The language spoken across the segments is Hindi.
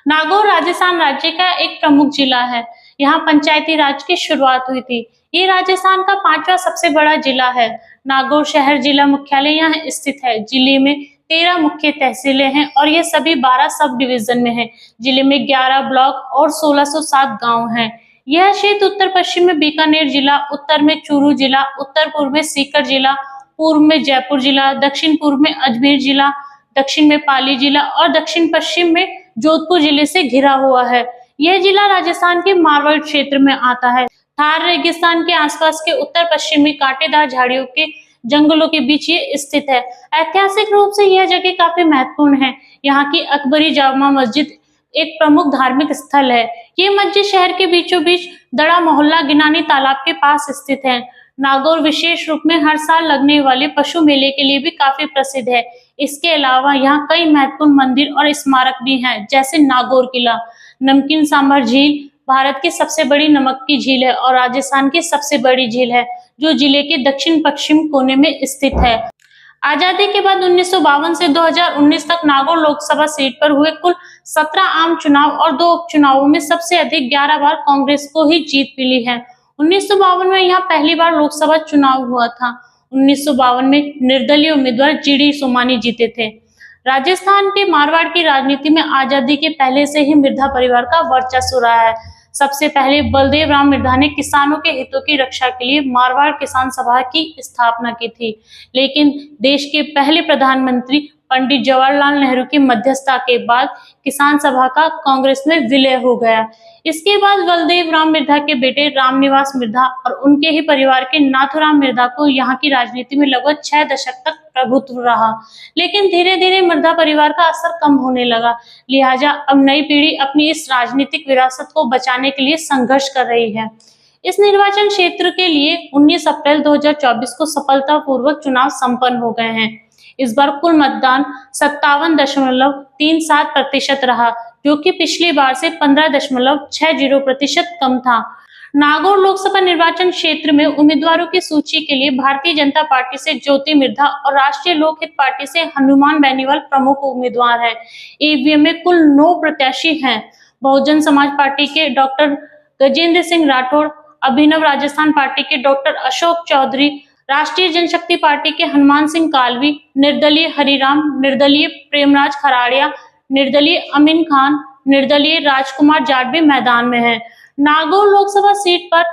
नागौर राजस्थान राज्य का एक प्रमुख जिला है। यहाँ पंचायती राज की शुरुआत हुई थी। ये राजस्थान का 5वां सबसे बड़ा जिला है। नागौर शहर जिला मुख्यालय यहाँ स्थित है। जिले में 13 मुख्य तहसीलें हैं और ये सभी 12 सब डिवीजन में हैं। जिले में 11 ब्लॉक और 1607 गांव हैं। यह क्षेत्र उत्तर पश्चिम में बीकानेर जिला, उत्तर में चूरू जिला, उत्तर पूर्व में सीकर जिला, पूर्व में जयपुर जिला, दक्षिण पूर्व में अजमेर जिला, दक्षिण में पाली जिला और दक्षिण पश्चिम में जोधपुर जिले से घिरा हुआ है। यह जिला राजस्थान के मारवाड़ क्षेत्र में आता है। थार रेगिस्तान के आसपास के उत्तर पश्चिमी कांटेदार झाड़ियों के जंगलों के बीच ये स्थित है। ऐतिहासिक रूप से यह जगह काफी महत्वपूर्ण है। यहाँ की अकबरी जामा मस्जिद एक प्रमुख धार्मिक स्थल है। ये मस्जिद शहर के बीचों बीच दड़ा मोहल्ला गिनानी तालाब के पास स्थित है। नागौर विशेष रूप में हर साल लगने वाले पशु मेले के लिए भी काफी प्रसिद्ध है। इसके अलावा यहाँ कई महत्वपूर्ण मंदिर और स्मारक भी हैं, जैसे नागौर किला, नमकीन सांभर झील भारत की सबसे बड़ी नमक की झील है और राजस्थान की सबसे बड़ी झील है, जो जिले के दक्षिण पश्चिम कोने में स्थित है। आजादी के बाद 1952 से 2019 तक नागौर लोकसभा सीट पर हुए कुल 17 आम चुनाव और 2 उपचुनावों में सबसे अधिक 11 बार कांग्रेस को ही जीत मिली है। 1952 में यहाँ पहली बार लोकसभा चुनाव हुआ था। 1952 में निर्दलीय उम्मीदवार जीडी सोमानी जीते थे। राजस्थान के मारवाड़ की राजनीति में आजादी के पहले से ही मिर्धा परिवार का वर्चस्व रहा है। सबसे पहले बलदेव राम मिर्धा ने किसानों के हितों की रक्षा के लिए मारवाड़ किसान सभा की स्थापना की थी, लेकिन देश के पहले प्रधानमंत्री पंडित जवाहरलाल नेहरू की मध्यस्थता के बाद किसान सभा का कांग्रेस में विलय हो गया। इसके बाद बलदेव राम मिर्धा के बेटे रामनिवास मिर्धा और उनके ही परिवार के नाथूराम मिर्धा को यहाँ की राजनीति में लगभग 6 दशक तक प्रभुत्व रहा, लेकिन धीरे धीरे मिर्धा परिवार का असर कम होने लगा। लिहाजा अब नई पीढ़ी अपनी इस राजनीतिक विरासत को बचाने के लिए संघर्ष कर रही है। इस निर्वाचन क्षेत्र के लिए 19 अप्रैल 2024 को सफलतापूर्वक चुनाव संपन्न हो गए हैं। इस बार कुल मतदान 57.37% रहा, जो कि पिछली बार से 15.60% कम था। नागौर लोकसभा निर्वाचन क्षेत्र में उम्मीदवारों की सूची के लिए भारतीय जनता पार्टी से ज्योति मिर्धा और राष्ट्रीय लोकहित पार्टी से हनुमान बेनीवाल प्रमुख उम्मीदवार हैं। ईवीएम में कुल 9 प्रत्याशी हैं। बहुजन समाज पार्टी के डॉक्टर गजेंद्र सिंह राठौड़, अभिनव राजस्थान पार्टी के डॉक्टर अशोक चौधरी, राष्ट्रीय जनशक्ति पार्टी के हनुमान सिंह कालवी, निर्दलीय हरिराम, निर्दलीय प्रेमराज खराड़िया, निर्दलीय अमीन खान, निर्दलीय राजकुमार जाट भी मैदान में है। नागौर लोकसभा सीट पर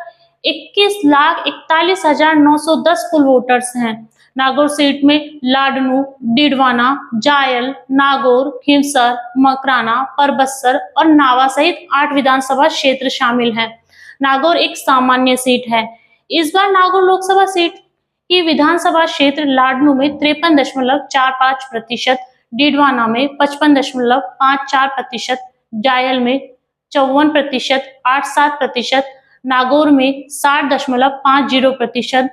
21,41,910 कुल वोटर्स हैं। नागौर सीट में लाडनू, डिडवाना, जायल, नागौर, खींवसर, मकराना, परबत्सर और नावा सहित 8 विधानसभा क्षेत्र शामिल हैं। नागौर एक सामान्य सीट है। इस बार नागौर लोकसभा सीट की विधानसभा क्षेत्र लाडनू में 53.45%, डिडवाना में 55.54%, जायल में 54.87%, नागौर में 60.50%,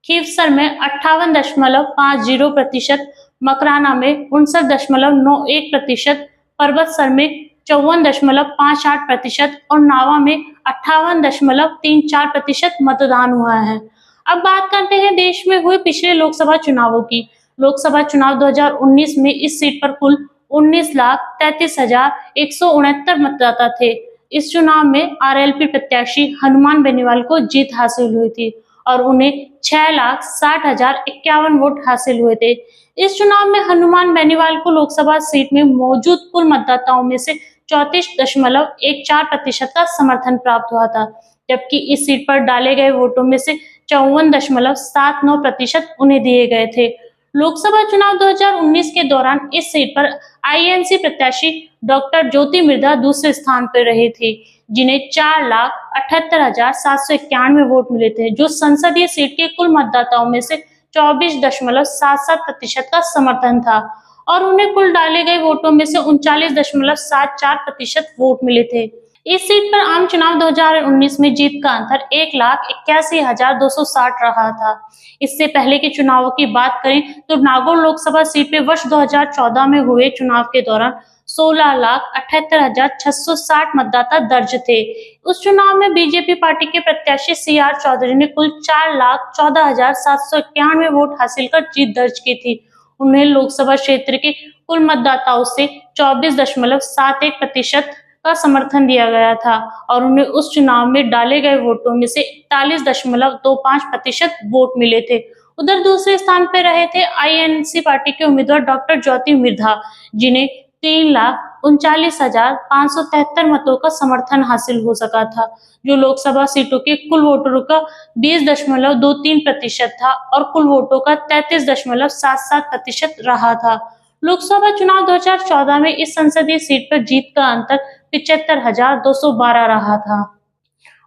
खींवसर में 58.50%, मकराना में 59.91%, परबत्सर में 54.58% और नावा में 58.34% मतदान हुआ है। अब बात करते हैं देश में हुए पिछले लोकसभा चुनावों की। लोकसभा चुनाव 2019 में इस सीट पर कुल 19,33,169 मतदाता थे। इस चुनाव में आरएलपी प्रत्याशी हनुमान बेनीवाल को जीत हासिल हुई थी और उन्हें 6,60,051 वोट हासिल हुए थे। इस चुनाव में हनुमान बेनीवाल को लोकसभा सीट में मौजूद कुल मतदाताओं में से 34.14% का समर्थन प्राप्त हुआ था, जबकि इस सीट पर डाले गए वोटों में से 54.79% उन्हें दिए गए थे। लोकसभा चुनाव 2019 के दौरान इस सीट पर आईएनसी प्रत्याशी डॉक्टर ज्योति मिर्धा दूसरे स्थान पर रही थी, जिन्हें 4,78,791 वोट मिले थे, जो संसदीय सीट के कुल मतदाताओं में से 24.77% का समर्थन था और उन्हें कुल डाले गए वोटों में से 39.74% वोट मिले थे। इस सीट पर आम चुनाव 2019 में जीत का अंतर 1,81,260 रहा था। इससे पहले के चुनावों की बात करें तो नागौर लोकसभा सीट पे वर्ष 2014 में हुए चुनाव के दौरान 16,78,660 मतदाता दर्ज थे। उस चुनाव में बीजेपी पार्टी के प्रत्याशी CR चौधरी ने कुल 4,14,791 वोट हासिल कर जीत दर्ज की थी। उन्हें लोकसभा क्षेत्र के कुल मतदाताओं से 24.71% का समर्थन दिया गया था और उन्हें उस चुनाव में डाले गए वोटों में से 41.25% वोट मिले थे। उधर दूसरे स्थान पर रहे थे आईएनसी पार्टी के उम्मीदवार डॉक्टर ज्योति मिर्धा, जिन्हें 3,39,573 मतों का समर्थन हासिल हो सका था, जो लोकसभा सीटों के कुल वोटरों का 20.23% था और कुल वोटों का 33.77% रहा था। लोकसभा चुनाव 2014 में इस संसदीय सीट पर जीत का अंतर 75,212 रहा था।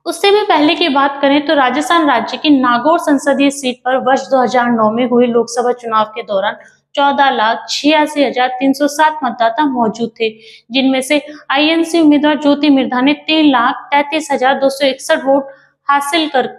उससे भी पहले की बात करें तो राजस्थान राज्य की नागौर संसदीय सीट पर वर्ष 2009 में हुए लोकसभा चुनाव के दौरान 14,86,307 मतदाता मौजूद थे, जिनमें से आईएनसी उम्मीदवार ज्योति मिर्धा ने 3,33,261 वोट हासिल कर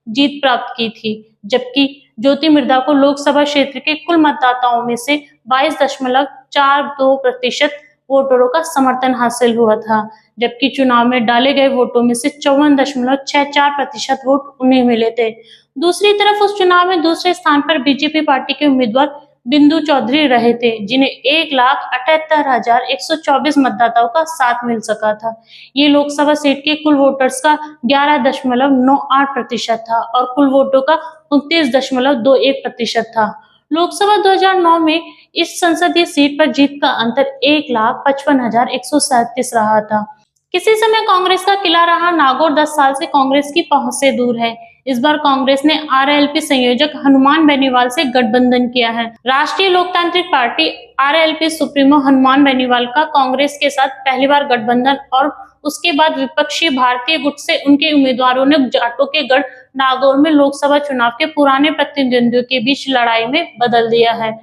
जीत प्राप्त की थी, जबकि ज्योति मिर्धा को लोकसभा क्षेत्र के कुल मतदाताओं में से 22.42% वोटरों का समर्थन हासिल हुआ था, जबकि चुनाव में डाले गए वोटों में से 54.64% वोट उन्हें मिले थे। दूसरी तरफ उस चुनाव में दूसरे स्थान पर बीजेपी पार्टी के उम्मीदवार बिंदु चौधरी रहे थे, जिन्हें 1,78,124 मतदाताओं का साथ मिल सका था। ये लोकसभा सीट के कुल वोटर्स का 11.98% था और कुल वोटों का 29.21% था। लोकसभा 2009 में इस संसदीय सीट पर जीत का अंतर 1,55,137 रहा था। किसी समय कांग्रेस का किला रहा नागौर 10 साल से कांग्रेस की पहुंच से दूर है। इस बार कांग्रेस ने आरएलपी संयोजक हनुमान बेनीवाल से गठबंधन किया है। राष्ट्रीय लोकतांत्रिक party RLP supremo Hanuman Beniwal का कांग्रेस के साथ पहली बार गठबंधन और उसके बाद विपक्षी भारतीय गुट से उनके उम्मीदवारों ने जाटों के गढ़ नागौर में लोकसभा चुनाव के पुराने प्रतिद्वंदियों के बीच लड़ाई में बदल दिया है।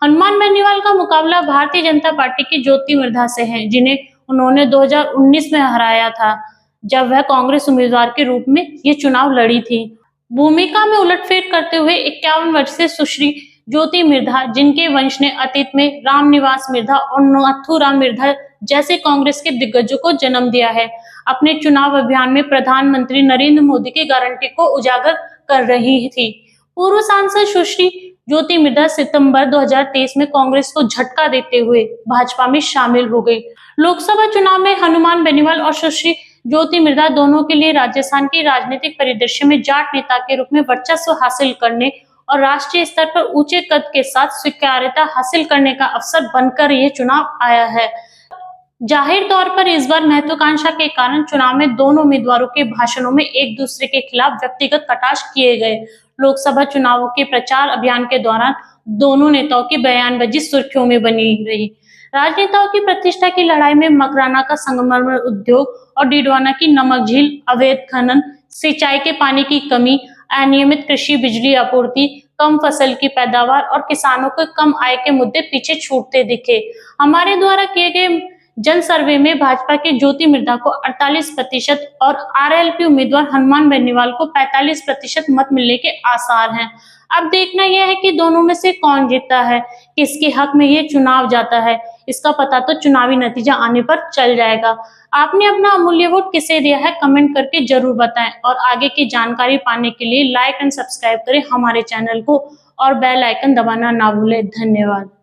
हनुमान बेनीवाल का मुकाबला भारतीय जनता पार्टी की ज्योति मिर्धा से है, जिन्हें उन्होंने 2019 में हराया था, जब वह कांग्रेस उम्मीदवार के रूप में ये चुनाव लड़ी थी। भूमिका में उलटफेर करते हुए 51 वर्षीय सुश्री ज्योति मिर्धा, जिनके वंश ने अतीत में रामनिवास मिर्धा और नाथूराम मिर्धा जैसे कांग्रेस के दिग्गजों को जन्म दिया है, अपने चुनाव अभियान में प्रधानमंत्री नरेंद्र मोदी की गारंटी को उजागर कर रही थी। पूर्व सांसद सुश्री ज्योति मिर्धा सितंबर 2023 में कांग्रेस को झटका देते हुए भाजपा में शामिल हो गई। लोकसभा चुनाव में हनुमान बेनीवाल और सुश्री ज्योति मिर्धा दोनों के लिए राजस्थान की राजनीतिक परिदृश्य में जाट नेता के रूप में वर्चस्व हासिल करने और राष्ट्रीय स्तर पर ऊंचे कद के साथ स्वीकार्यता हासिल करने का अवसर बनकर यह चुनाव आया है। जाहिर तौर पर इस बार महत्वाकांक्षा के कारण चुनाव में दोनों उम्मीदवारों के भाषणों में एक दूसरे के खिलाफ व्यक्तिगत कटाक्ष किए गए। लोकसभा चुनावों के प्रचार अभियान के दौरान दोनों नेताओं की बयानबाजी सुर्खियों में बनी रही। राजनेताओं की प्रतिष्ठा की लड़ाई में मकराना का संगमरमर उद्योग और डीडवाना की नमक झील, अवैध खनन, सिंचाई के पानी की कमी, अनियमित कृषि बिजली आपूर्ति, कम फसल की पैदावार और किसानों को कम आय के मुद्दे पीछे छूटते दिखे। हमारे द्वारा किए गए जन सर्वे में भाजपा के ज्योति मिर्धा को 48% और आरएलपी उम्मीदवार हनुमान बेनीवाल को 45% मत मिलने के आसार हैं। अब देखना यह है कि दोनों में से कौन जीतता है, किसके हक में ये चुनाव जाता है। इसका पता तो चुनावी नतीजा आने पर चल जाएगा। आपने अपना अमूल्य वोट किसे दिया है, कमेंट करके जरूर बताएं और आगे की जानकारी पाने के लिए लाइक एंड सब्सक्राइब करें हमारे चैनल को और बेल आइकन दबाना ना भूलें। धन्यवाद।